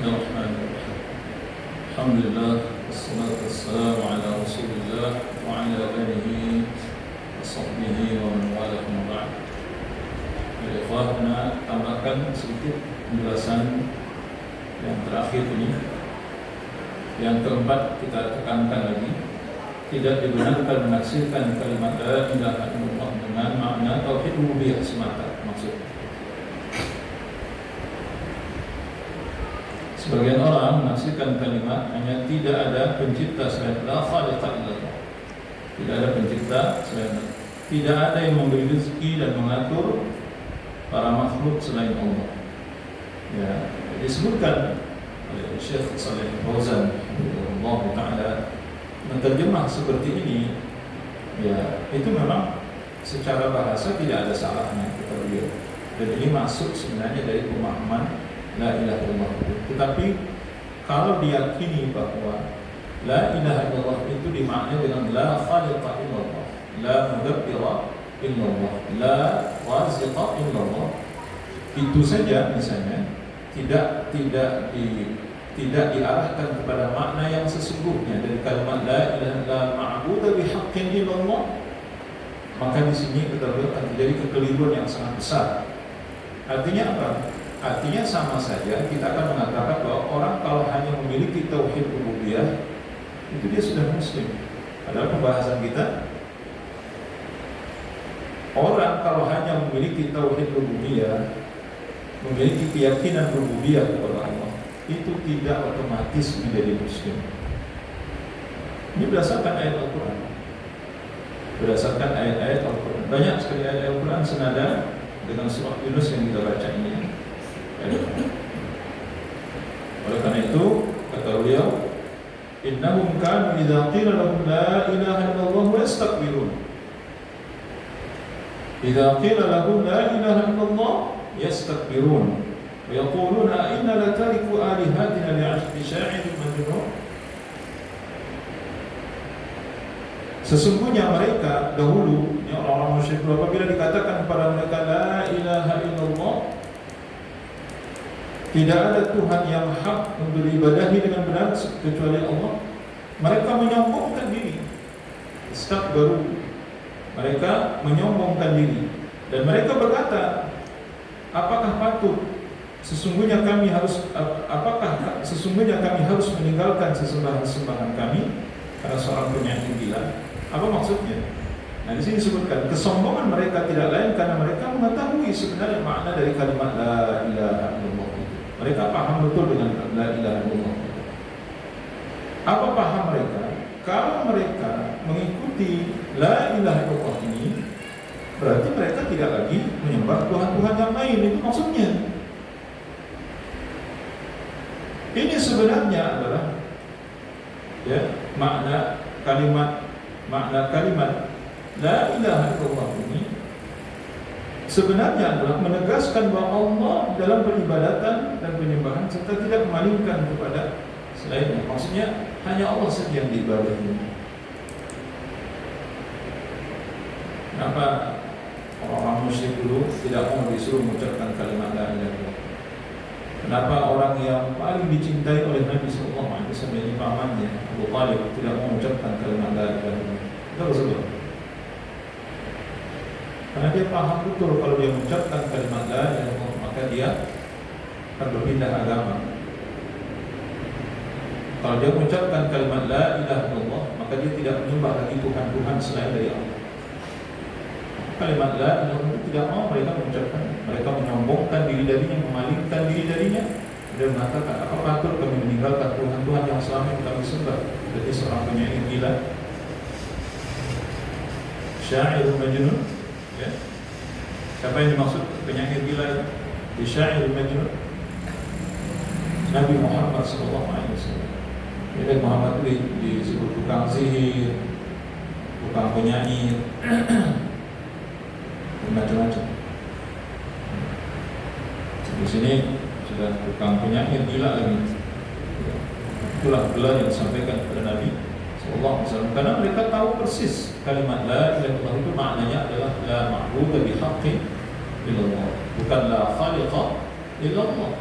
Bismillahirrahmanirrahim. Alhamdulillah, wassalatu wassalamu ala Rasulillah wa ala alihi wa sahbihi wa man walah ma ba'd. Ikhwana, tambahkan sedikit penjelasan yang terakhir ini. Yang keempat, kita tekankan lagi, tidak dibenarkan menafsirkan kalimat la ilaha illallah dengan makna tauhid rububiyah semata. Maksudnya, sebagian orang menafsirkan kalimat hanya tidak ada pencipta selain la khaliqa illallah. Tidak ada pencipta selain Allah. Tidak ada yang memberi rezeki dan mengatur para makhluk selain Allah. Ya, disebutkan oleh Syekh Shalih Fauzan Allah Taala menerjemah seperti ini. Ya, itu memang secara bahasa tidak ada salahnya kata beliau. Dan ini masuk sebenarnya dari pemahaman la ilaha illallah. Tetapi kalau diyakini bahwa la ilaha illallah itu dimaknai dengan la khaliqa illallah, la mudabbira illallah, la raziqa illallah, itu saja misalnya tidak diarahkan kepada makna yang sesungguhnya dari kalimat la ilaha illallah ma'budu bihaqqin illallah, maka di sini akan terjadi kekeliruan yang sangat besar. Artinya apa? Artinya sama saja kita akan mengatakan bahwa orang kalau hanya memiliki tauhid rububiyah itu dia sudah muslim. Padahal pembahasan kita, orang kalau hanya memiliki tauhid rububiyah, memiliki keyakinan rububiyah kepada Allah, itu tidak otomatis menjadi muslim. Ini berdasarkan ayat Al-Quran. Berdasarkan ayat-ayat Al-Quran. Banyak sekali ayat Al-Quran senada dengan surah Yunus yang kita baca ini. Oleh karena itu kata beliau, innahum kanu idza qila lahum la ilaha illallah yastakbirun. Idza qila lahum la ilaha illallah yastakbirun wa yaquluna inna la tariku alihatina li'ashri sya'irin majnun. Sesungguhnya mereka dahulu, orang-orang musyrik apabila dikatakan kepada mereka la ilaha illallah, tidak ada Tuhan yang hak untuk diibadahi dengan benar kecuali Allah, mereka menyombongkan diri. Istakbaru, mereka menyombongkan diri, dan mereka berkata, apakah sesungguhnya kami harus meninggalkan sesembahan-sesembahan kami karena seorang penyanyi gila? Apa maksudnya? Nah, di sini disebutkan kesombongan mereka tidak lain karena mereka mengetahui sebenarnya makna dari kalimat la ilaha illallah itu. Mereka paham betul dengan la ilaha illallah. Apa paham mereka? Kalau mereka mengikuti la ilaha illallah ini, berarti mereka tidak lagi menyembah Tuhan-Tuhan yang lain. Itu maksudnya. Ini sebenarnya adalah makna kalimat la ilaha illallah ini sebenarnya adalah menegaskan bahwa Allah dalam peribadatan dan penyembahan serta tidak memalingkan kepada selainnya. Maksudnya hanya Allah saja yang diibadahi. Kenapa orang-orang musyrik dulu tidak mau disuruh mengucapkan kalimat la ilaha illallah? Kenapa orang yang paling dicintai oleh Nabi sallallahu alaihi wasallam ini pamannya Abu Thalib tidak mau mengucapkan kalimat la ilaha illallah? Itu sebab karena dia paham betul kalau dia mengucapkan kalimat la ilaha illallah maka dia akan berpindah agama. Kalau dia mengucapkan kalimat la ilaha illallah maka dia tidak menyembah lagi Tuhan-Tuhan selain dari Allah. Kalimat la ilaha illallah tidak mau mereka mengucapkan. Mereka menyombongkan diri darinya, memalingkan diri darinya, dan mengatakan, apa patut kami meninggalkan Tuhan-Tuhan yang selama ini kami sembah? Jadi seorang penyair gila, syair majnun. Ya. Siapa yang dimaksud penyair gila itu? Di syair majnun Nabi Muhammad sallallahu alaihi wasallam. Jadi Muhammad itu disebut tukang sihir, tukang penyair, macam-macam. Di sini sudah tukang penyair gila lagi. Itulah gelar yang disampaikan kepada Nabi sallallahu alaihi wasallam, karena mereka tahu persis kalimat la ilaha illallah itu maknanya adalah la ma'budu bihaqqin illallah, bukan la khaliqa illallah.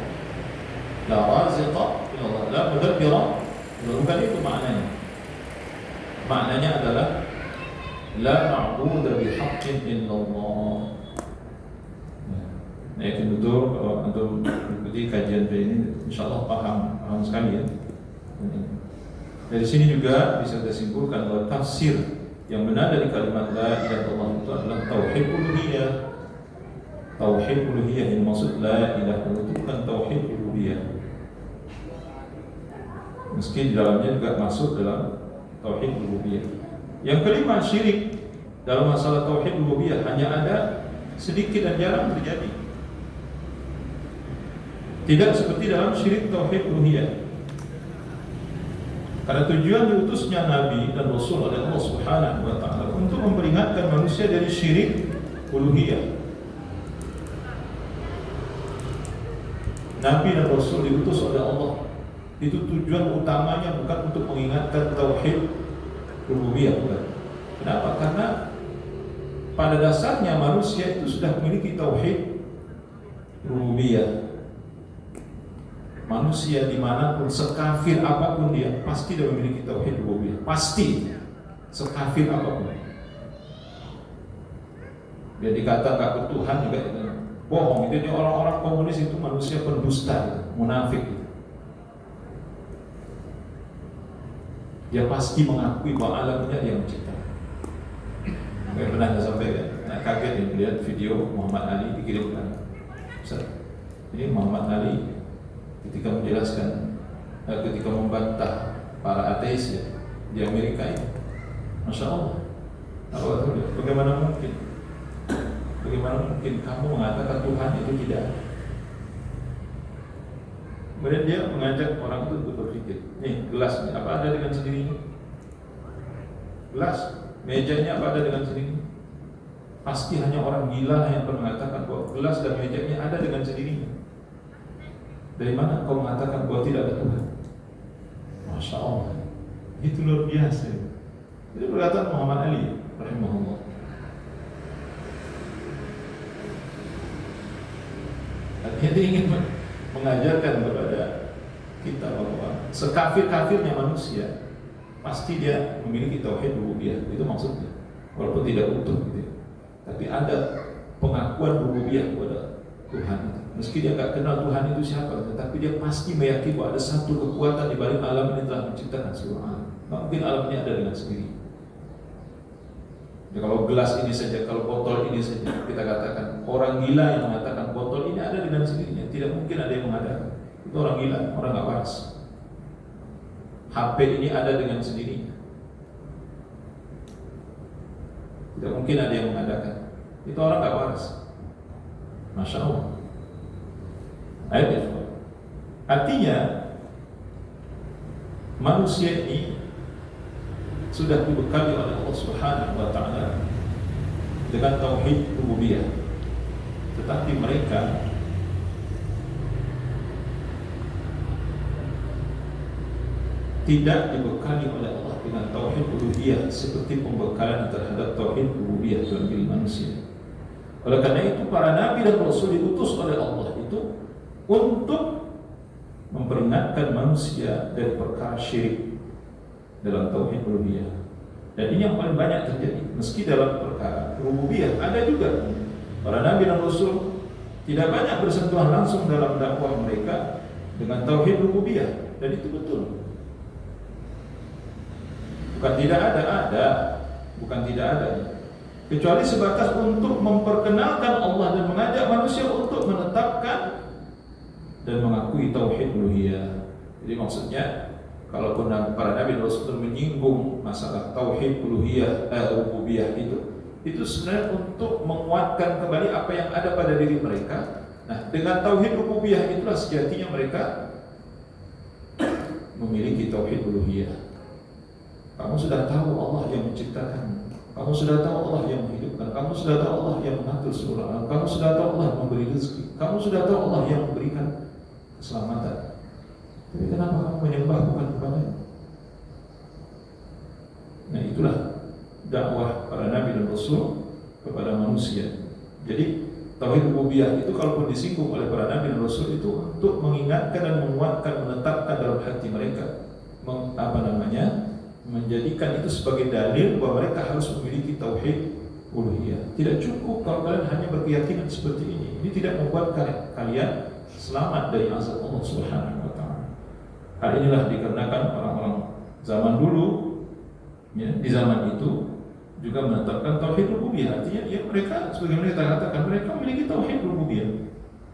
La raziqa illallah, la mudabbira. Bukan itu maknanya. Maknanya adalah la ma'budu bihaqqin illallah. Nah, yakin betul kalau antum mengikuti kajian ini, insyaallah paham sekali ya. Dari sini juga bisa kita simpulkan bahwa tafsir yang benar dari kalimat la ilaha illallah itu adalah tauhid uluhiyah. Tauhid uluhiyah yang maksud la ilaha illallah itu bukan tauhid uluhiyah. Meski di dalamnya juga masuk dalam tauhid uluhiyah. Yang kelima, syirik dalam masalah tauhid uluhiyah hanya ada sedikit dan jarang terjadi. Tidak seperti dalam syirik tauhid uluhiyah. Karena tujuan diutusnya Nabi dan Rasul oleh Allah Subhanahu wa Ta'ala untuk memperingatkan manusia dari syirik uluhiyah. Nabi dan Rasul diutus oleh Allah. Itu tujuan utamanya bukan untuk mengingatkan tauhid rububiyah, bukan. Kenapa? Karena pada dasarnya manusia itu sudah memiliki tauhid rububiyah. Manusia dimanapun, sekafir apapun dia, pasti dia memiliki tauhid rububiyah. Pasti, sekafir apapun. Dia dikata nggak bertuhan juga itu bohong. Itu orang-orang komunis itu manusia pendusta, munafik. Dia pasti mengakui bahwa alamnya dia menciptakan. Saya pernah sampaikan, kaget ya melihat video Muhammad Ali dikirimkan. Jadi Muhammad Ali ketika menjelaskan, ketika membantah para ateis ya, di Amerika ini, Masya Allah, bagaimana mungkin kamu mengatakan Tuhan itu tidak? Kemudian dia mengajak orang itu untuk berpikir, nih gelas apa ada dengan sendirinya? Gelas, mejanya apa ada dengan sendirinya? Pasti hanya orang gila yang mengatakan bahwa gelas dan mejanya ada dengan sendirinya. Dari mana kau mengatakan bahwa tidak ada Tuhan? Masya Allah, itu luar biasa. Itu perkataan Muhammad Ali rahimahullah. Artinya dia ingin mengajarkan kepada kita bahwa sekafir-kafirnya manusia pasti dia memiliki tauhid rububiyah. Itu maksudnya, walaupun tidak utuh gitu. Tapi ada pengakuan rububiyah kepada Tuhan itu. Meski dia tak kenal Tuhan itu siapa, tetapi dia pasti meyakini bahwa ada satu kekuatan di balik alam ini telah menciptakan seluruh alam. Tak mungkin alam ini ada dengan sendiri. Ya, kalau gelas ini saja, kalau botol ini saja, kita katakan orang gila yang mengatakan botol ini ada dengan sendirinya. Tidak mungkin ada yang mengadakan. Itu orang gila, orang nggak waras. HP ini ada dengan sendirinya. Tidak mungkin ada yang mengadakan. Itu orang nggak waras. Masya Allah. Artinya manusia ini sudah dibekali oleh Allah Subhanahu wa Ta'ala dengan tauhid rububiyah, tetapi mereka tidak dibekali oleh Allah dengan tauhid uluhiyah seperti pembekalan terhadap tauhid rububiyah dalam diri manusia. Oleh karena itu para nabi dan rasul diutus oleh Allah itu untuk memperingatkan manusia dari perkara syirik dalam tauhid uluhiyah. Dan ini yang paling banyak terjadi. Meski dalam perkara rububiyah ada juga para nabi dan rasul tidak banyak bersentuhan langsung dalam dakwah mereka dengan tauhid rububiyah, dan itu betul. Bukan tidak ada, bukan tidak ada. Kecuali sebatas untuk memperkenalkan Allah dan mengajak manusia untuk menetapkan dan mengakui tauhid uluhiyah. Jadi maksudnya, kalaupun para nabi dan rasul menyinggung masalah tauhid uluhiyah, rububiyah itu sebenarnya untuk menguatkan kembali apa yang ada pada diri mereka. Nah, dengan tauhid rububiyah itulah sejatinya mereka memiliki tauhid uluhiyah. Kamu sudah tahu Allah yang menciptakan, kamu sudah tahu Allah yang menghidupkan, kamu sudah tahu Allah yang mengatur seluruh alam, kamu sudah tahu Allah yang memberi rezeki, kamu sudah tahu Allah yang memberikan keselamatan. Tapi kenapa kamu menyembah bukan kepadanya? Nah, itulah dakwah para nabi dan rasul kepada manusia. Jadi Tauhid rububiyah itu kalaupun disinggung oleh para nabi dan rasul itu untuk mengingatkan dan menguatkan, menetapkan dalam hati mereka, menjadikan itu sebagai dalil bahwa mereka harus memiliki tauhid uluhiyah. Tidak cukup kalau kalian hanya berkeyakinan seperti ini. Ini tidak membuat kalian selamat dari azab Allah Subhanahu wa taala. Hal inilah dikarenakan orang-orang zaman dulu, ya, di zaman itu juga menetapkan tauhid rububiyah. Artinya ya, mereka sebagaimana kita katakan mereka memiliki tauhid rububiyah.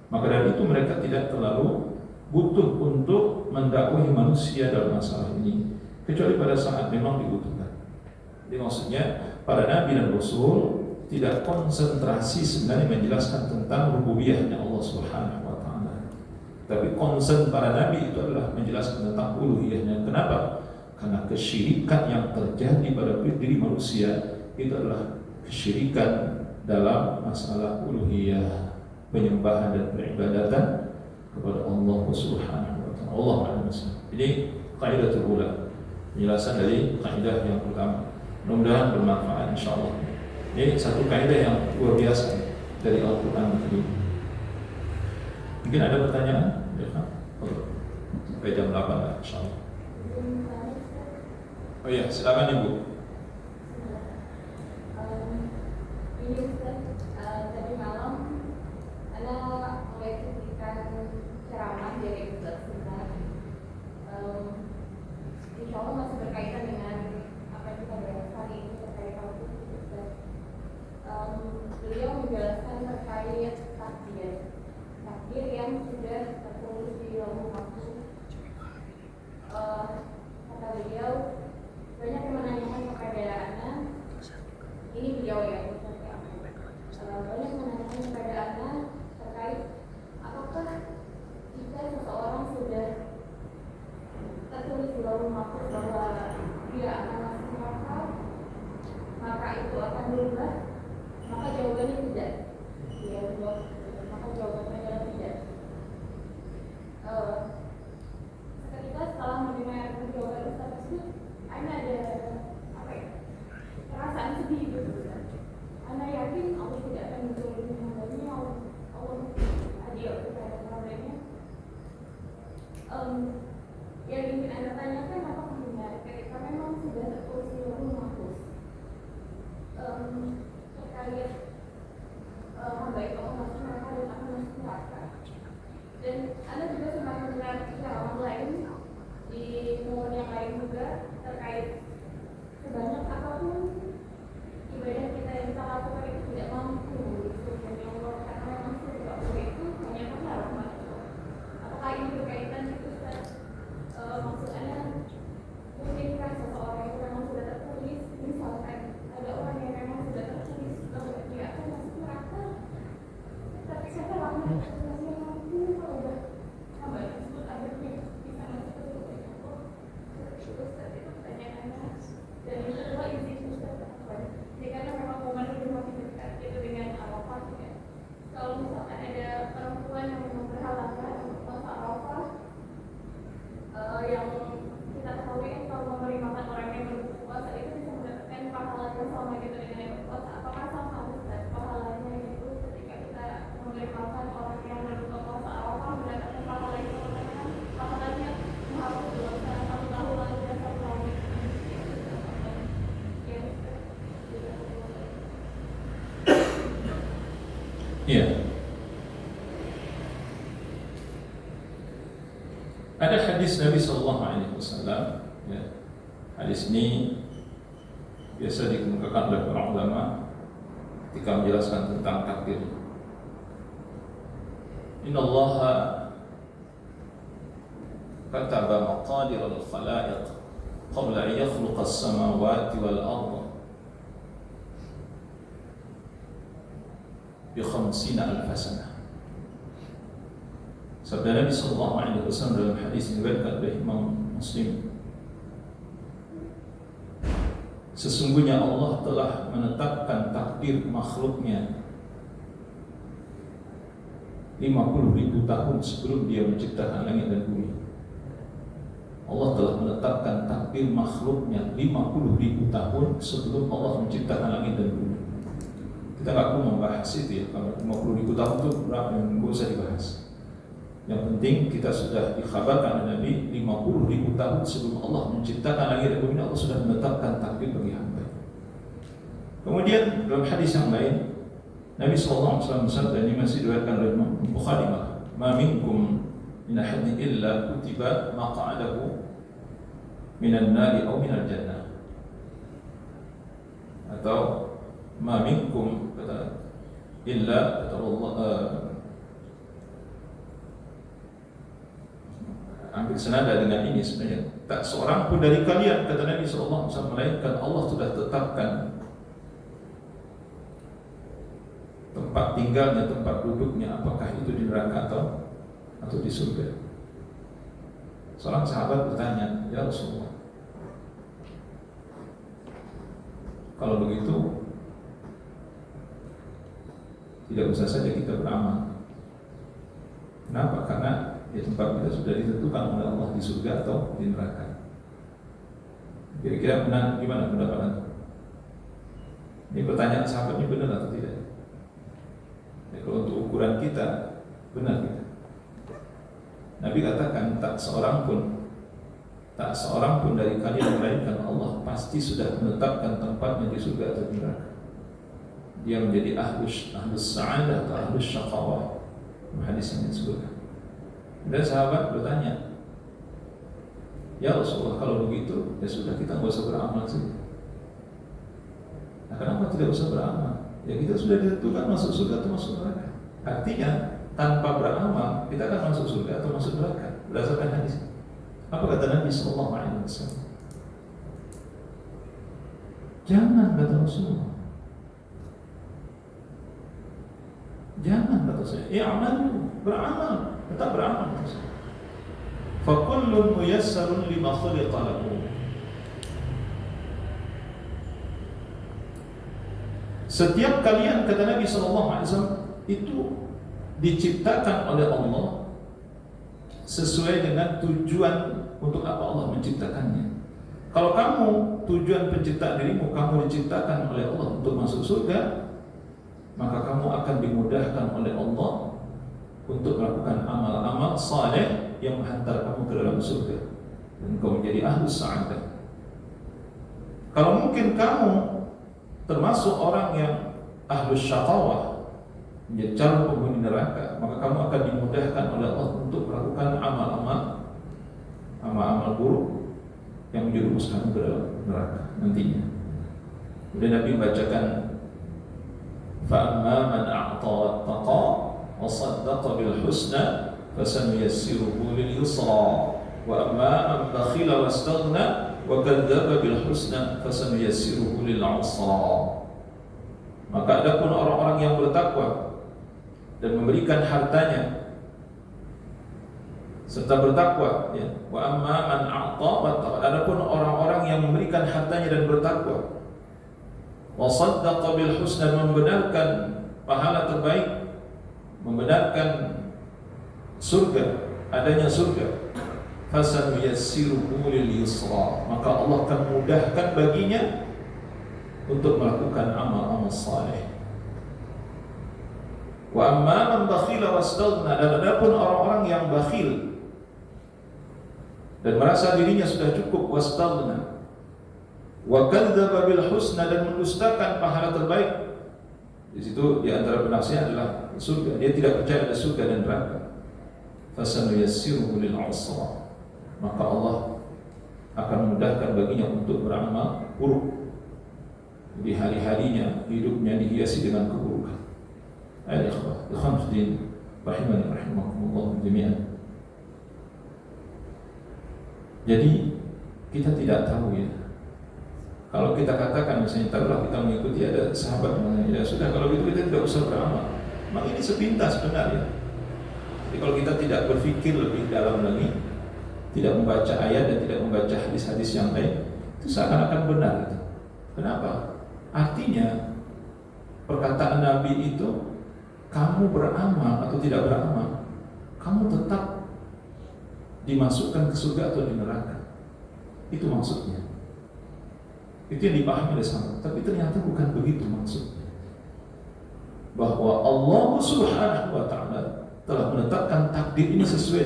Maka dari itu mereka tidak terlalu butuh untuk mendakwahi manusia dalam masalah ini, kecuali pada saat memang dibutuhkan. Jadi maksudnya para nabi dan rasul tidak konsentrasi sebenarnya menjelaskan tentang rububiyahnya Allah Subhanahu wa taala. Tapi concern para nabi itu adalah menjelaskan tentang uluhiyahnya. Kenapa? Karena kesyirikan yang terjadi pada diri manusia itu adalah kesyirikan dalam masalah uluhiyah, penyembahan dan peribadatan kepada Allah Subhanahu wa taala. Allah A'lam. Ini kaidah terula, penjelasan dari kaidah yang pertama. Mudah-mudahan bermanfaat insyaallah. Ini satu kaidah yang luar biasa dari Al-Qur'an ini. Mungkin ada pertanyaan? Ya, sampai jam 8 insyaallah. Oh iya, silakan Ibu. Ini Ustaz, tadi malam Anda mulai ceritakan ceramah dari Ustaz sebentar. Insya Allah masih berkaitan dengan apa yang kita bahas hari ini terkait tauhid Ustaz. Beliau menjelaskan terkait takdir yang sudah tertulis di Lauhul Mahfuz. Kata beliau, banyak yang menanyakan kepada Anda, ini beliau ya, banyak menanyakan kepada Anda terkait apakah jika seseorang sudah tertulis di Lauhul Mahfuz bahwa dia akan masuk neraka, maka itu akan berubah? Maka jawabannya tidak. Dia jawab, maka jawabannya adalah tidak. Seketika setelah mendengar jawaban Ustaz tersebut, Anda ada apa ya? Perasaan sedih gitu. Anda yakin Allah tidak akan menjauhi hambanya, Allah adil kepada problemnya. Yang ingin Anda tanyakan apakah benar ketika memang sudah tertulis di Lauhul Mahfuz terkait hamba itu akan masuk neraka dan akan masuk neraka. Dan Anda juga sempat mendengar ceramah lain di momen yang lain juga terkait sebanyak apapun ibadah kita yang kita lakukan itu tidak mampu surganya Allah, karena memang surga Allah itu hanya karena rahmat Allah. Apakah ini berkaitan itu Ustaz? Maksud Anda, mungkinkah seseorang yang memang sudah tertulis, misalkan ada orang yang memang sudah tertulis bahwa dia akan masuk neraka, tapi karena rahmat Allah yang mampu merubah hamba tersebut agar dia bisa masuk ke surga Allah? Ustaz, itu pertanyaan Anda. Dan yang kedua, izin Ustaz, karena memang momen itu masih dekat itu dengan Arafah ya. Kalau misalkan ada perempuan yang memang berhalangan untuk puasa Arafah, yang kita ketahui kan kalau memberi makan orang yang berpuasa itu bisa mendapatkan pahala yang sama gitu dengan yang berpuasa. Apakah sama Ustaz pahalanya itu ketika kita memberi makan orang yang berpuasa Arafah mendapatkan pahala yang sama dengan pahalanya menghapus dosa 1 tahun lalu dan 1 tahun ini? Iya. Ada hadis Nabi Sallallahu Alaihi Wasallam. Ya. Hadis ini biasa dikemukakan oleh para ulama ketika menjelaskan tentang takdir. Inna Allah kataba maqadir al-khalaiq qabla an yakhluqa as-samawati wal-ardh bi-50,000 sana. Sabda Nabi Sallallahu Alaihi Wasallam dalam hadis yang diriwayatkan oleh Imam Muslim, sesungguhnya Allah telah menetapkan takdir makhluknya 50,000 tahun sebelum Dia menciptakan langit dan bumi. Allah telah menetapkan takdir makhluknya 50,000 tahun sebelum Allah menciptakan langit dan bumi. Kita nggak perlu membahas itu ya. Kalau 50.000 tahun itu berapa yang nggak usah dibahas. Yang penting kita sudah dikhabarkan oleh Nabi 50.000 tahun sebelum Allah menciptakan langit dan bumi, Allah sudah menetapkan takdir bagi hamba. Kemudian dalam hadis yang lain Nabi SAW bersabda, ini masih diriwayatkan oleh Bukhari, ma minkum min ahadin illa kutiba maq'adahu minan nari aw minal jannah, atau ma minkum kata illa kata Allah, ambil senada dengan ini sebenarnya, tak seorang pun dari kalian kata Nabi SAW melainkan Allah sudah tetapkan tempat tinggalnya, tempat duduknya, apakah itu di neraka atau di surga. Seorang sahabat bertanya, ya Rasulullah, kalau begitu tidak usah saja kita beramal. Kenapa? Karena di tempat kita sudah ditentukan oleh Allah di surga atau di neraka. Kira-kira benar gimana pendapat Anda? Ini pertanyaan sahabat, ini benar atau tidak? Ya, kalau untuk ukuran kita benar kita. Nabi katakan tak seorang pun dari kalian melainkan Allah pasti sudah menetapkan tempatnya di surga atau di neraka. Dia menjadi ahlus sa'adah atau ahlus syaqawah. Hadis yang disebutkan. Dan sahabat bertanya, ya Rasulullah, kalau begitu ya sudah, kita nggak usah beramal saja. Nah, kenapa tidak usah beramal? Ya kita sudah ditentukan masuk surga atau masuk neraka. Artinya tanpa beramal kita akan masuk surga atau masuk neraka berdasarkan hadis. Apa kata Nabi SAW? Jangan, kata Rasulullah. Jangan, kata saya. I'malu, beramal, tetap beramal. Fa kullun muyassarun lima khuliqa lahu. Setiap kalian, kata Nabi SAW, itu diciptakan oleh Allah sesuai dengan tujuan untuk apa Allah menciptakannya. Kalau kamu, tujuan penciptaan dirimu, kamu diciptakan oleh Allah untuk masuk surga, maka kamu akan dimudahkan oleh Allah untuk melakukan amal-amal saleh yang menghantar kamu ke dalam surga, dan kamu menjadi ahlus sa'adah. Kalau mungkin kamu termasuk orang yang ahlus syaqawah, menjadi calon penghuni neraka, maka kamu akan dimudahkan oleh Allah untuk melakukan amal-amal buruk yang menjerumuskan ke dalam neraka nantinya. Kemudian Nabi membacakan, فَأَمَّا مَنْ أَعْطَى وَاتَّقَى وَصَدَّقَ بِالْحُسْنَى فَسَنُيَسِّرُهُ لِلْيُسْرَى وَأَمَّا مَنْ بَخِلَ وَاسْتَغْنَى وَكَذَّبَ بِالْحُسْنَى فَسَنُيَسِّرُهُ لِلْعُسْرَى. Maka adapun orang-orang yang bertakwa dan memberikan hartanya serta bertakwa, ya, wa amma man a'ta wattaqa, adapun orang-orang yang memberikan hartanya dan bertakwa, wa saddaqa bil husna, membenarkan pahala terbaik, membenarkan surga, adanya surga, fasanuyassiruhu lil yusra, maka Allah akan mudahkan baginya untuk melakukan amal-amal saleh. Wa amma man bakhila wastaghna, dan adapun orang-orang yang bakhil dan merasa dirinya sudah cukup, wastaghna wa kadzdzaba bil husna, dan mendustakan pahala terbaik. Di situ di antara penafsirnya adalah surga, dia tidak percaya ada surga dan neraka. Fasanuyassiruhu lil usra, maka Allah akan memudahkan baginya untuk beramal buruk. Di hari-harinya hidupnya dihiasi dengan keburukan. Ayat ikhwan fiddin rahimani rahimakumullah jami'an. Jadi kita tidak tahu, ya. Kalau kita katakan misalnya taruhlah kita mengikuti ada sahabat yang ya sudah, kalau gitu kita tidak usah beramal. Memang ini sepintas benar, ya. Jadi kalau kita tidak berpikir lebih dalam lagi, tidak membaca ayat dan tidak membaca hadis-hadis yang lain, itu seakan-akan benar, gitu. Kenapa? Artinya perkataan Nabi itu, kamu beramal atau tidak beramal, kamu tetap dimasukkan ke surga atau di neraka. Itu maksudnya. Itu yang dipahami oleh sahabat. Tapi ternyata bukan begitu maksudnya. bahwa Allah Subhanahu wa taala telah menetapkan takdir ini sesuai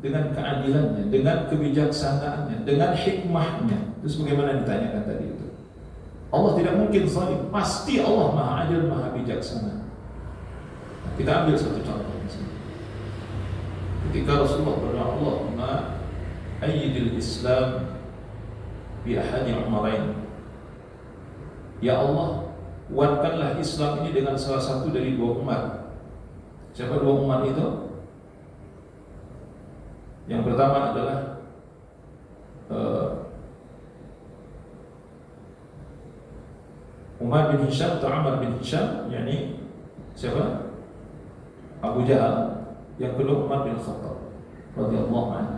dengan keadilannya, dengan kebijaksanaannya, dengan hikmahnya. Terus bagaimana ditanyakan tadi itu? Allah tidak mungkin zalim, pasti Allah Maha Adil, Maha Bijaksana. Nah, kita ambil satu contoh di sini. Ketika Rasulullah berdoa, Allahumma ayyidil Islam bi ahadi umarain. Ya Allah, kuatkanlah Islam ini dengan salah satu dari dua umat. Siapa dua umat itu? Yang pertama adalah Umar bin Hisham atau Ammar bin Hisham, yakni siapa? Abu Jahal. Yang kedua Umar bin Khattab radhiyallahu anhu.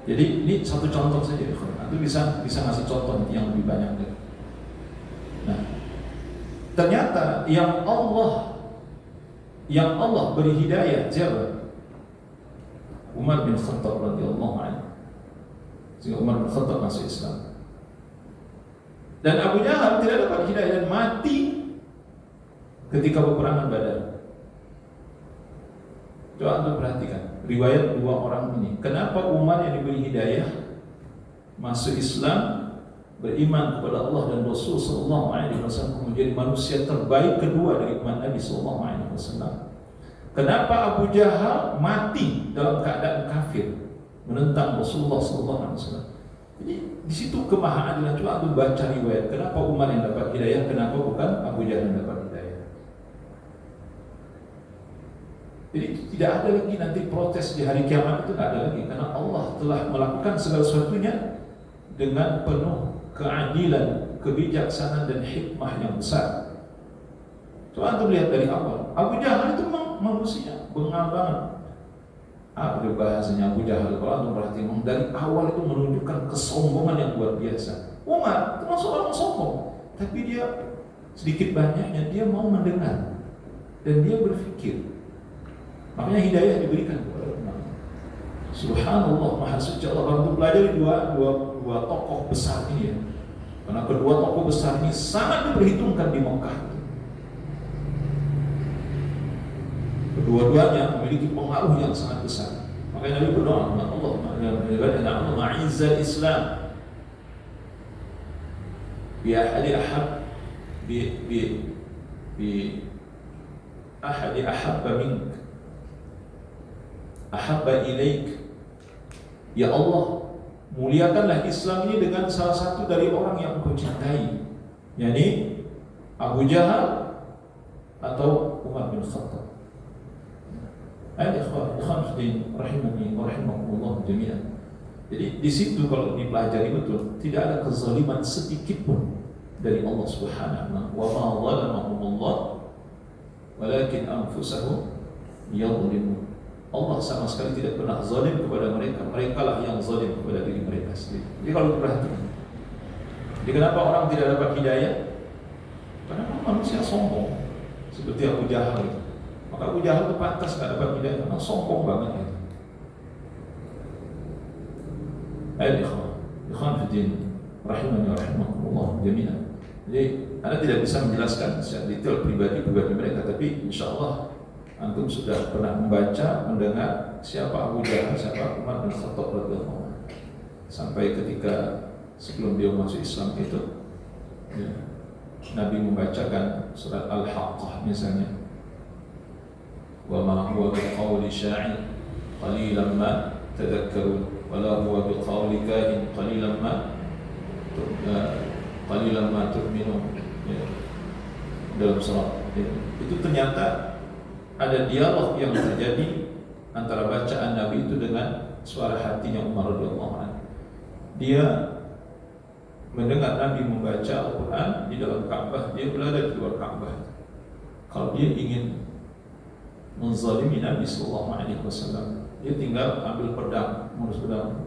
Jadi ini satu contoh saja, itu bisa ngasih contoh yang lebih banyak lagi. Nah, ternyata yang Allah beri hidayah siapa? Umar bin Khattab radhiyallahu anhu. Sehingga Umar bin Khattab masuk Islam. Dan Abu Jahal tidak dapat hidayah dan mati ketika peperangan Badar. Coba Anda perhatikan riwayat dua orang ini. Kenapa Umar yang diberi hidayah masuk Islam, beriman kepada Allah dan Rasul sallallahu alaihi wasallam, menjadi manusia terbaik kedua dari umat Nabi sallallahu alaihi wasallam? Kenapa Abu Jahal mati dalam keadaan kafir menentang Rasulullah SAW? Jadi di situ kemahaadilan. Coba aku baca riwayat. Kenapa Umar yang dapat hidayah? Kenapa bukan Abu Jahal yang dapat hidayah? Jadi tidak ada lagi nanti protes di hari kiamat, itu tidak ada lagi, karena Allah telah melakukan segala sesuatunya dengan penuh keadilan, kebijaksanaan dan hikmah yang besar. Coba antum lihat dari awal. Abu Jahal itu manusia bengal banget. Apa bahasanya Abu Jahal? Kalau antum perhatikan dari awal itu menunjukkan kesombongan yang luar biasa. Umar termasuk orang sombong, tapi dia sedikit banyaknya dia mau mendengar dan dia berpikir. Makanya hidayah diberikan kepada Umar. Subhanallah, maha suci Allah. Untuk pelajari dua tokoh besar ini ya. Karena kedua tokoh besar ini sangat diperhitungkan di Mekah. Kedua-duanya memiliki pengaruh yang sangat besar. Makanya Nabi berdoa, Allah ma'izzal Islam bi ahadi ahab bi ahadi ahabba mink ahabba ilaik. Ya Allah, muliakanlah Islam ini dengan salah satu dari orang yang engkau cintai, yakni Abu Jahal atau Umar bin Khattab. Ikhwan rahimani wa rahimakumullah jami'an. Jadi di situ kalau dipelajari betul, tidak ada kezaliman sedikit pun dari Allah Subhanahu wa ma zalamahumullah walakin anfusahum yadhlimun. Allah sama sekali tidak pernah zalim kepada mereka. Mereka lah yang zalim kepada diri mereka sendiri. Jadi kalau diperhatikan, jadi kenapa orang tidak dapat hidayah? Karena manusia sombong, seperti Abu Jahal itu. Maka Abu Jahal itu pantas tidak dapat hidayah karena sombong banget itu. Ikhwan fiddin rahimani wa rahimakumullah jami'an. Jadi Anda tidak bisa menjelaskan secara detail pribadi mereka, tapi insyaallah antum sudah pernah membaca, mendengar siapa Abu Jahal, siapa Umar bin Khattab radhiyallahu anhu. Sampai ketika sebelum dia masuk Islam itu, ya, Nabi membacakan surat Al-Haqqah misalnya. Wa ma huwa biqauli sya'ir qalilan ma tadhakkarun wa la huwa biqauli kahin qalilan ma tu'minun. Ya. Dalam surat itu ternyata ada dialog yang terjadi antara bacaan Nabi itu dengan suara hatinya Umar radhiyallahu anhu. Dia mendengar Nabi membaca Al-Quran di dalam Ka'bah, dia berada di luar Ka'bah. Kalau dia ingin menzalimi Nabi sallallahu alaihi wasallam, dia tinggal ambil pedang,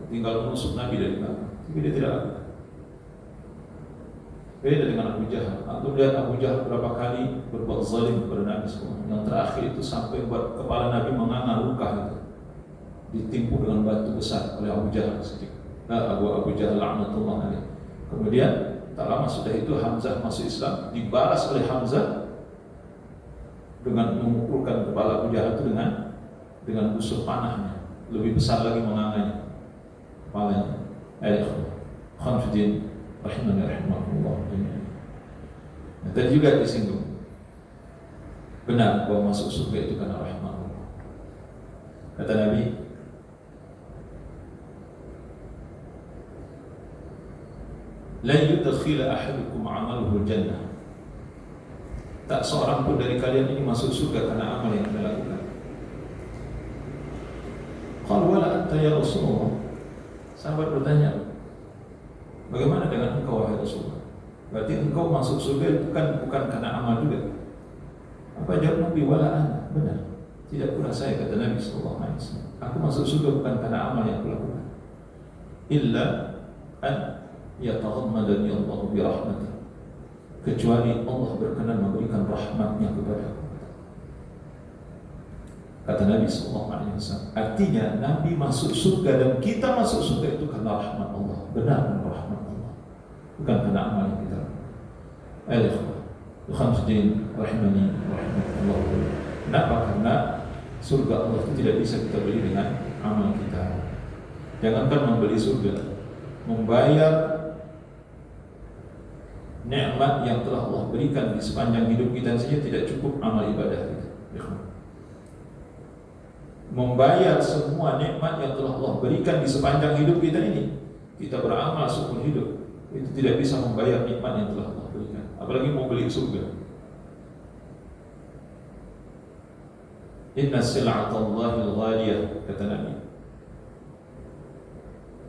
tinggal menusuk Nabi dari belakang. Tapi dia tidak lakukan. Beda dengan Abu Jahal. Aku lihat Abu Jahal berapa kali berbuat zalim kepada Nabi SAW. Yang terakhir itu sampai buat kepala Nabi menganga luka itu, ditimpu dengan batu besar oleh Abu Jahal sedikit. Abu Jahal laknatullah alaih. Kemudian tak lama sudah itu Hamzah masuk Islam, dibalas oleh Hamzah dengan memukulkan kepala Abu Jahal itu dengan busur panahnya, lebih besar lagi menganganya kepalanya. Khamsuddin rahimani rahimahullah. Nah, tadi juga disinggung benar bahwa masuk surga itu karena rahmat Allah. Kata Nabi, la yudkhil ahadukum 'amaluhu jannah. Tak seorang pun dari kalian ini masuk surga karena amal yang dia lakukan. Qala wala anta ya Rasulullah. Sahabat bertanya, bagaimana dengan engkau wahai Rasulullah? Berarti engkau masuk surga bukan karena amal juga. Apa jawab Nabi? Wala ana. Benar. Tidak pula saya, kata Nabi sallallahu alaihi wasallam. Aku masuk surga bukan karena amal yang aku lakukan. Illa an yataghammadani Allah bi rahmatih. Kecuali Allah berkenan memberikan rahmatnya kepada aku. Kata Nabi sallallahu alaihi wasallam. Artinya Nabi masuk surga dan kita masuk surga itu karena rahmat Allah. Benar rahmat Allah. Bukan karena amal yang kita lakukan. Khamsuddin rahimani rahimahullah. Kenapa? Karena surga Allah itu tidak bisa kita beli dengan amal kita. Jangankan membeli surga, membayar nikmat yang telah Allah berikan di sepanjang hidup kita saja tidak cukup amal ibadah kita. Membayar semua nikmat yang telah Allah berikan di sepanjang hidup kita ini, kita beramal seumur hidup, itu tidak bisa membayar nikmat yang telah Allah berikan. Apalagi mau beli surga. Inna sil'atallahi al-ghaliyah, kata Nabi.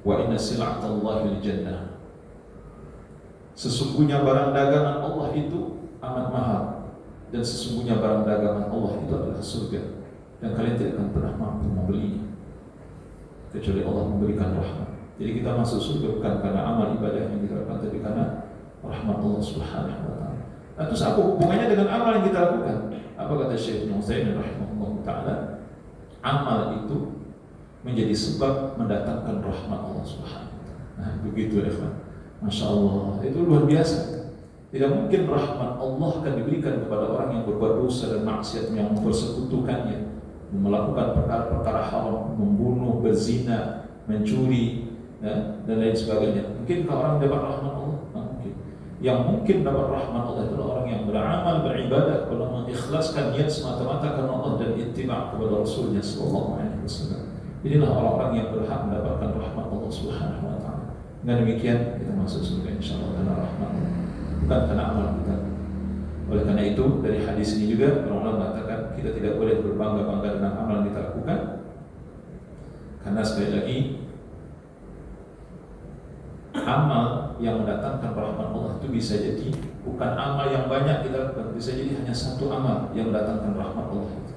Wa inna sil'atallahi al-jannah. Sesungguhnya barang dagangan Allah itu amat mahal, dan sesungguhnya barang dagangan Allah itu adalah surga, dan kalian tidak akan pernah mampu membelinya kecuali Allah memberikan rahmat. Jadi kita masuk surga bukan karena amal ibadah yang kita lakukan, tapi karena rahmat Allah Subhanahu wa taala. Nah, terus apa hubungannya dengan amal yang kita lakukan? Apa kata Syekh Utsaimin rahimahullah taala? Amal itu menjadi sebab mendatangkan rahmat Allah Subhanahu wa taala. Nah, begitu ya, Pak. Masya Allah, itu luar biasa. Tidak mungkin rahmat Allah akan diberikan kepada orang yang berbuat dosa dan maksiat, yang mempersekutukannya, melakukan perkara-perkara haram, membunuh, berzina, mencuri, dan lain sebagainya. Mungkinkah orang dapat rahmat Allah? Nah, mungkin. Yang mungkin dapat rahmat Allah itu orang yang beramal, beribadah, kalau mengikhlaskan niat semata-mata karena Allah dan ittiba' kepada Rasulnya sallallahu alaihi wasallam. Inilah orang-orang yang berhak mendapatkan rahmat Allah Subhanahu wa taala. Dengan demikian kita masuk surga insyaallah karena rahmat Allah, bukan karena amal kita. Oleh karena itu dari hadis ini juga ulama mengatakan kita tidak boleh berbangga-bangga dengan amal yang kita lakukan, karena sekali lagi amal yang mendatangkan rahmat Allah itu bisa jadi bukan amal yang banyak kita lakukan, bisa jadi hanya satu amal yang mendatangkan rahmat Allah itu.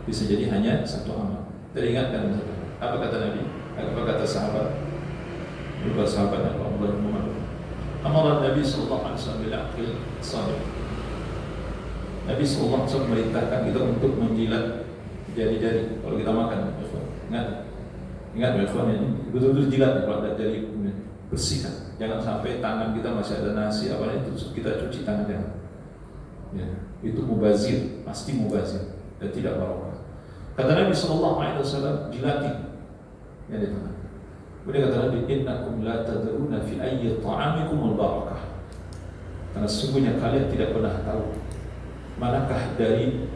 Bisa jadi hanya satu amal. Teringatkan apa kata Nabi? Apa kata sahabat? Dua sahabat yang Allah Muhammad. Amaran Nabi sallallahu alaihi wasallam bil aqil salih. Nabi sallallahu alaihi wasallam merintahkan kita untuk menjilat jari-jari kalau kita makan. Ingat ya, ini betul-betul jilat kalau ada jari bersihkan. Jangan sampai tangan kita masih ada nasi apa itu kita cuci tangan dia. Ya, itu mubazir, pasti mubazir dan tidak barokah. Kata Nabi sallallahu alaihi wasallam, jilati yang di tangan. Kemudian kata Nabi, innakum la tadruna fi ayyi ta'amikum al-barakah. Karena sesungguhnya kalian tidak pernah tahu manakah dari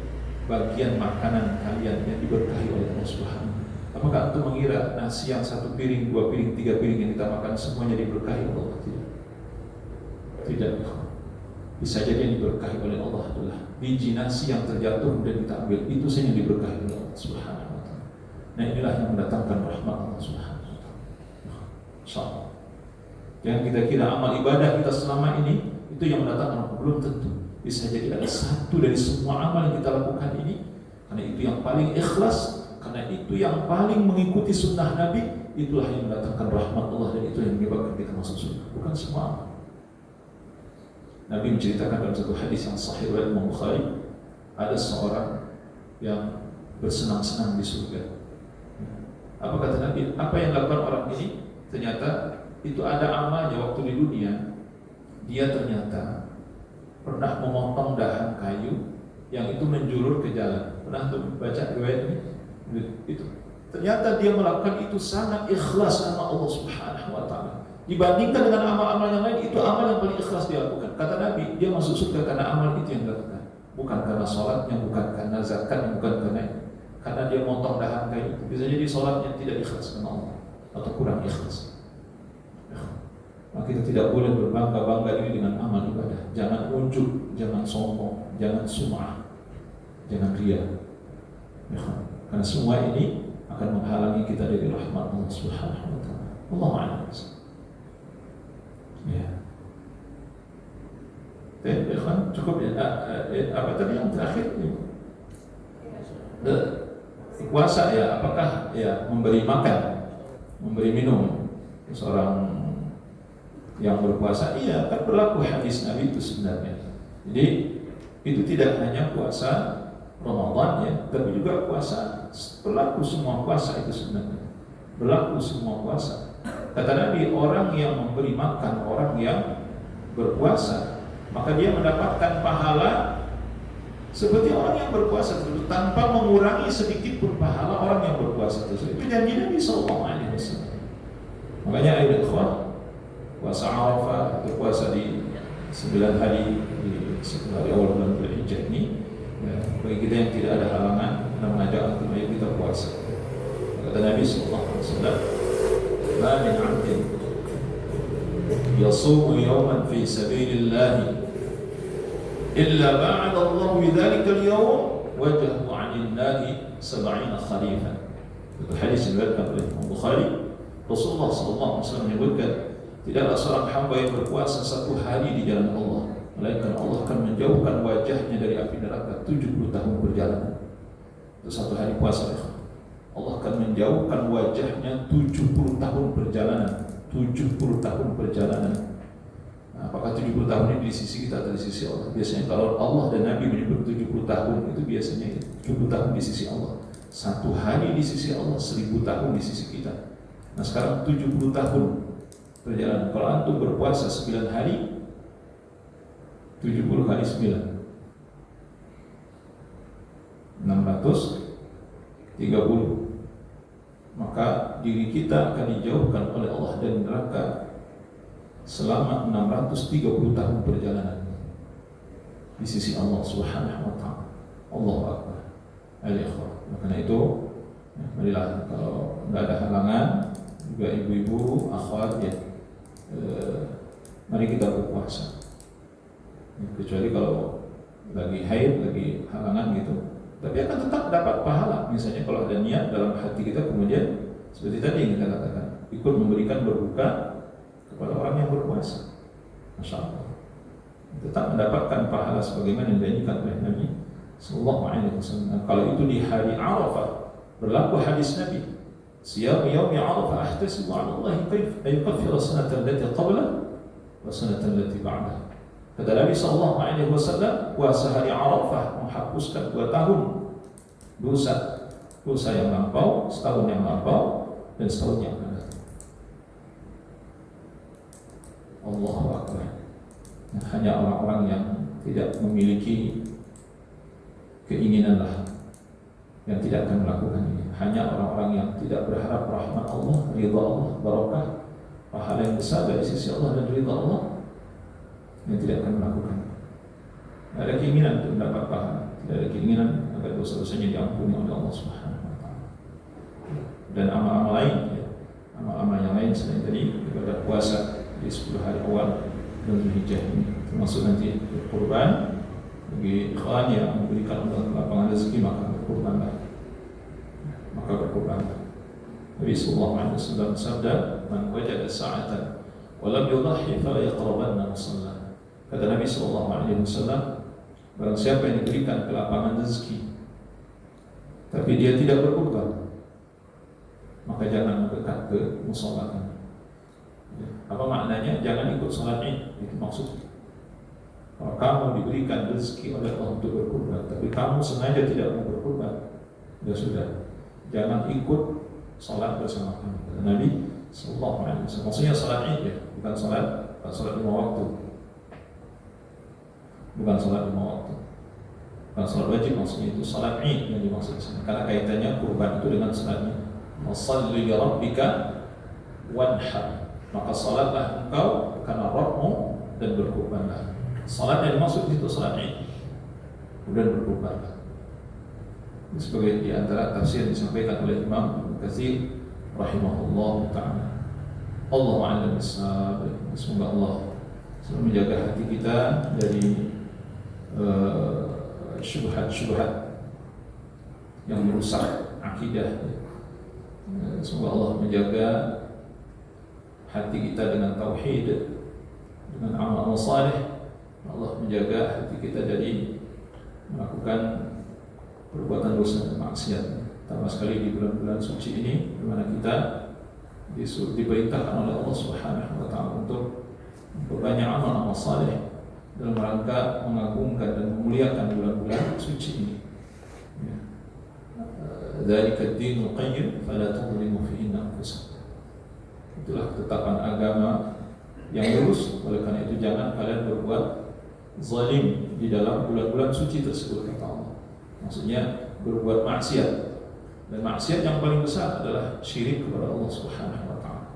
bagian makanan kalian yang diberkahi oleh Allah Subhanahu. Apakah antum mengira nasi yang satu piring, dua piring, tiga piring yang kita makan semuanya diberkahi oleh Allah? Tidak. Tidak. Bisa jadi yang diberkahi oleh Allah adalah biji nasi yang terjatuh dan kita ambil, itu saja yang diberkahi oleh Allah Subhanahu wa taala. Nah, inilah yang mendatangkan rahmat Allah Subhanahu wa taala. Insyaallah. Jangan kita kira amal ibadah kita selama ini itu yang mendatangkan, belum tentu. Bisa jadi ada satu dari semua amal yang kita lakukan ini, karena itu yang paling ikhlas, karena itu yang paling mengikuti sunnah Nabi, itulah yang mendatangkan rahmat Allah dan itu yang menyebabkan kita masuk surga. Bukan semua amal. Nabi menceritakan dalam satu hadis yang sahih riwayat Imam Bukhari, ada seorang yang bersenang-senang di surga. Apa kata Nabi? Apa yang dilakukan orang ini? Ternyata itu ada amalnya waktu di dunia. Dia ternyata pernah memotong dahan kayu yang itu menjulur ke jalan. Pernah tuh baca riwayat ini? Itu. Ternyata dia melakukan itu sangat ikhlas sama Allah Subhanahu wa taala. Dibandingkan dengan amal-amal yang lain, itu amal yang paling ikhlas dia lakukan. Kata Nabi, dia masuk surga karena amal itu yang dilakukan. Bukan karena sholatnya, bukan karena zakatnya, bukan karena dia motong dahan kayak itu. Bisa jadi sholatnya tidak ikhlas sama Allah atau kurang ikhlas. Maka kita tidak boleh berbangga-bangga ini dengan amal ibadah. Jangan ujub, jangan sombong, jangan sum'ah, jangan riya. Karena semua ini akan menghalangi kita dari rahmat Allah Subhanahu wa taala. Allahu a'lam. Ya. Ikhwan, cukup ya. Apa tadi yang terakhir? Puasa ya, apakah ya memberi makan, memberi minum seorang yang berpuasa? Iya, kan berlaku hadis Nabi itu sebenarnya. Jadi itu tidak hanya puasa Ramadan ya, tapi juga puasa, berlaku semua puasa itu sebenarnya. Berlaku semua puasa. Kata Nabi, orang yang memberi makan orang yang berpuasa, maka dia mendapatkan pahala seperti orang yang berpuasa tersebut, tanpa mengurangi sedikit pun pahala orang yang berpuasa tersebut. Itu janji Nabi SAW. Makanya ayat ikhwan, puasa Arafah atau puasa di 9 hari di 10 hari awal bulan Dzulhijjah ini, ya, bagi kita yang tidak ada halangan, kita mengajak antum ayo kita puasa. Kata Nabi SAW, "Ma min 'abdin yasumu yawman fi sabilillah illa ba'ada Allah bidzalika al-yawm wajhahu 'anil nari 70 khalifah." Itu hadis yang diriwayatkan oleh Imam Bukhari. Rasulullah SAW menyebutkan, tidaklah seorang hamba yang berpuasa satu hari di jalan Allah, melainkan Allah akan menjauhkan wajahnya dari api neraka 70 tahun perjalanan. Itu satu hari puasa. Allah akan menjauhkan wajahnya 70 tahun perjalanan. 70 tahun perjalanan. Nah, apakah 70 tahun ini di sisi kita atau di sisi Allah? Biasanya kalau Allah dan Nabi menyebut 70 tahun, itu biasanya 70 tahun di sisi Allah. Satu hari di sisi Allah, 1000 tahun di sisi kita. Nah sekarang 70 tahun perjalanan. Kalau antum berpuasa 9 hari, 70 kali 9, 630. Maka diri kita akan dijauhkan oleh Allah dari neraka selama 630 tahun perjalanan di sisi Allah Subhanahu wa taala. Allahu akbar. Karena itu, marilah kalau tidak ada halangan, juga ibu-ibu, akhwat ya, mari kita berpuasa. Kecuali kalau lagi haid, lagi halangan gitu. Tapi akan tetap dapat pahala. Misalnya kalau ada niat dalam hati kita, kemudian seperti tadi yang kita katakan, ikut memberikan berbuka kepada orang yang berpuasa, Masya Allah, tetap mendapatkan pahala sebagaimana yang dijanjikan oleh Nabi Sallallahu Alaihi Wasallam. Kalau itu di hari Arafah, berlaku hadis Nabi, "Siyam yaumi Arafah ahtasibu 'ala Allah ayukaffira sanata allati qabla wa sanata allati ba'daha." Kata Nabi Sallallahu Alaihi Wasallam, puasa hari Arafah menghapuskan 2 tahun dosa yang lampau, setahun yang lampau dan setahun yang akan datang. Allahu Akbar. Hanya orang-orang yang tidak memiliki keinginanlah yang tidak akan melakukan ini. Hanya orang-orang yang tidak berharap rahmat Allah, ridha Allah, barakah, pahala yang besar dari sisi Allah dan ridha Allah, yang tidak akan melakukan. Tidak ada keinginan untuk mendapat pahala, tidak ada keinginan agar dosa-dosanya diampuni oleh Allah Subhanahu wa taala. Dan amal-amal lain, ya, amal-amal yang lain selain tadi ibadah puasa di 10 hari awal bulan Dzulhijjah ini, termasuk nanti kurban bagi ikhwan yang memberikan lapangan rezeki, maka berkurbanlah. Nabi sallallahu alaihi wasallam sabda, "Man wajada sa'atan wa lam yudhhi fala yaqrabanna musalla." Kata Nabi sallallahu alaihi wasallam, barang siapa yang diberikan kelapangan rezeki tapi dia tidak berkurban, maka jangan mendekat ke musalla. Apa maknanya? Jangan ikut salat Id, itu maksudnya. Kalau kamu diberikan rezeki oleh Allah untuk berkurban, tapi kamu sengaja tidak mau berkurban, ya sudah, jangan ikut salat bersama kami. Kata Nabi sallallahu alaihi wasallam. Maksudnya salat Id ya, bukan salat 5 waktu. Bukan salat 5 waktu. Bukan salat wajib, maksudnya itu salat Id yang dimaksud di sini. Karena kaitannya kurban itu dengan salatnya. Wassalli li rabbika wanhar. Maka salatlah engkau karena Rabbmu dan berkurbanlah. Salat yang dimaksud itu salat Id. Kemudian berkurbanlah. Ini sebagai di antara tafsir yang disampaikan oleh Imam Ibnu Katsir rahimahullah taala. Allahu a'lam bissawab. Semoga Allah selalu menjaga hati kita dari syubhat-syubhat yang merusak akidah. Semoga Allah menjaga hati kita dengan tauhid, dengan amal saleh. Allah menjaga hati kita dari melakukan perbuatan dosa dan maksiat. Tambah sekali di bulan-bulan suci ini, di mana kita diperintahkan oleh Allah Subhanahu wa taala untuk berbanyak amal saleh dalam rangka mengagungkan dan memuliakan bulan-bulan suci ini. Dzalika ad-dinul qayyim fala tadhlimu fihinna anfusakum. Itulah ketetapan agama yang lurus. Oleh karena itu jangan kalian berbuat zalim di dalam bulan-bulan suci tersebut, kata Allah. Maksudnya berbuat maksiat. Dan maksiat yang paling besar adalah syirik kepada Allah Subhanahu wa taala.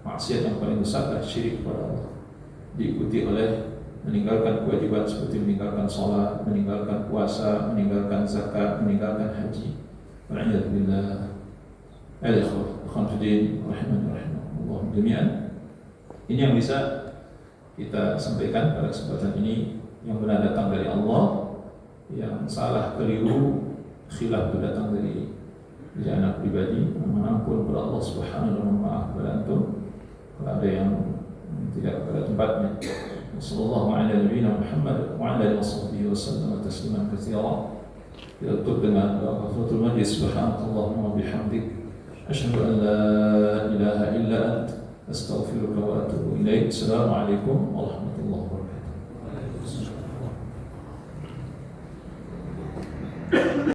Maksiat yang paling besar adalah syirik kepada Allah. Diikuti oleh meninggalkan kewajiban seperti meninggalkan sholat, meninggalkan puasa, meninggalkan zakat, meninggalkan haji. Wal'iyadzubillah. Al-Ikhwan rahimahullah jami'an. Ini yang bisa kita sampaikan pada kesempatan ini. Yang benar datang dari Allah, yang salah keliru khilaf datang dari anak pribadi. Mohon ampun kepada Allah Subhanahu wa taala, maaf kepada antum kalau ada yang tidak pada tempatnya. Sallallahu ala nabiyina Muhammad wa ala alihi wasallam tasliman katsira. Kita tutup dengan kafaratul majlis. Subhanallahumma wa bihamdik, asyhadu an la ilaha illa ant, astaghfiruka wa atubu ilaik. Assalamualaikum warahmatullahi wabarakatuh.